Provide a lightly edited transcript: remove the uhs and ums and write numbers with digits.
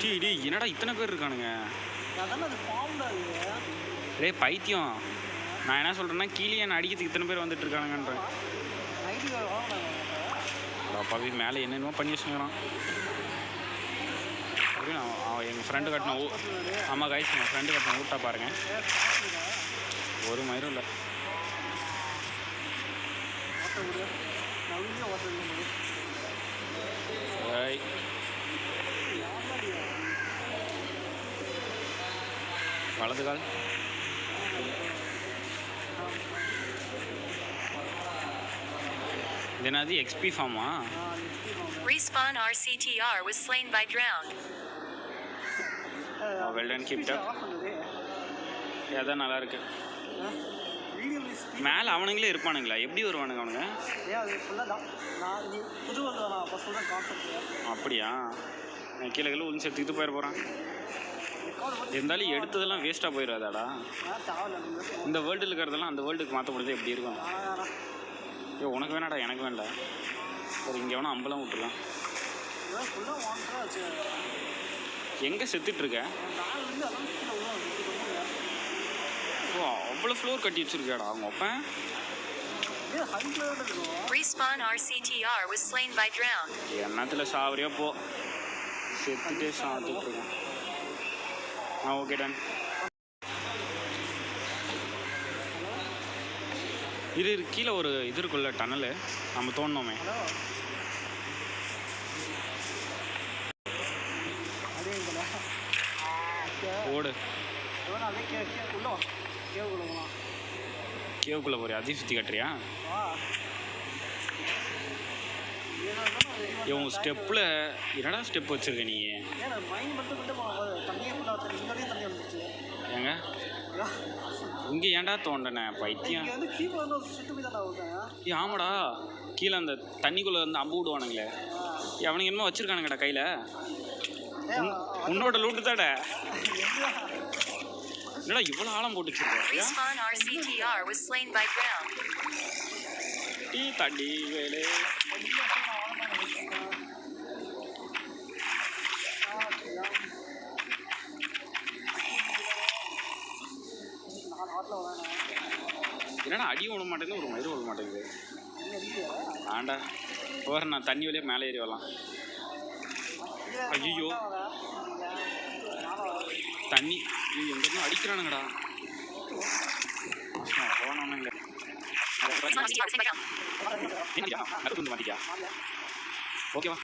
Tea என்னடா இத்தனை பேர் இருக்கானுங்க? டேய் பைத்தியம், நான் என்ன சொல்கிறேன்னா கீழே என்ன அடிக்கிறதுக்கு இத்தனை பேர் வந்துட்டு இருக்கானுங்கன்றேன். அப்பாவி மேலே என்னென்னமோ பண்ணி வச்சுக்கிறான். எங்கள் ஃப்ரெண்டு கட்டின ஆமாம் கைஸ், என் ஃப்ரெண்டு கட்டின ஊட்டா பாருங்கள், ஒரு மயிரும் இல்லை. வலது கால் என்னது XP pharma? Respawn RCTR was slain by drowned. Well done, keep it up. அதான் நல்லா இருக்கு. மேலே அவனுங்களே இருப்பானுங்களா? எப்படி வருவானுங்க அவனுங்க? அப்படியா? நான் கீழே கீழே உள்ள சேர்த்துக்கிட்டு போயிட போகிறேன். இருந்தாலும் எடுத்ததெல்லாம் வேஸ்ட்டாக போயிடாதாடா? இந்த வேர்ல்டில் இருக்கிறதெல்லாம் அந்த வேர்ல்டுக்கு மாற்ற முடியாது. எப்படி இருக்கும்? ஏ உனக்கு வேணாடா, எனக்கு வேண்டாம். சரி இங்கே வேணா அம்பெல்லாம் விட்டுருலாம். எங்கே செத்துட்ருக்க? ஓ அவ்வளோ ஃப்ளோர் கட்டி வச்சுருக்காடா அவங்க அப்பன். Respawn RCTR was slain by drowned. என்னத்தில் Saawariya போ, செத்துட்டே சாத்துட்ருக்கேன். Okay done. இது கீழே ஒரு இது இருக்குல்ல டனலு, நம்ம தோணுமே. ஓடு கேவுக்குள்ளே போறியா? அதையும் சுற்றி கட்டுறியா? இவங்க ஸ்டெப்பில் என்னடா ஸ்டெப் வச்சுருக்க நீ? ஏங்க இங்கே ஏன்டா தோண்டனே பைத்தியம்? ஆமாடா, கீழே அந்த தண்ணிக்குள்ளே வந்து அம்பு விடுவானுங்களே, அவனுங்க என்னமோ வச்சுருக்கானுங்கடா கையில். உன்னோட லூட்டு தாட. என்னடா இவ்வளோ ஆழம் போட்டு வச்சுருக்கேன்? டீ தண்ணி வேலை என்னடா அடி விட மாட்டேங்குது, ஒரு மயிறு விட மாட்டேங்குது. ஆண்டா போகிற நான் தண்ணி வழியாக மேலே ஏறி வரலாம். ஐயோ தண்ணி எங்கேருந்து அடிக்கிறானுங்கடா. போனானுங்க மாட்டிக்கா. ஓகேவா?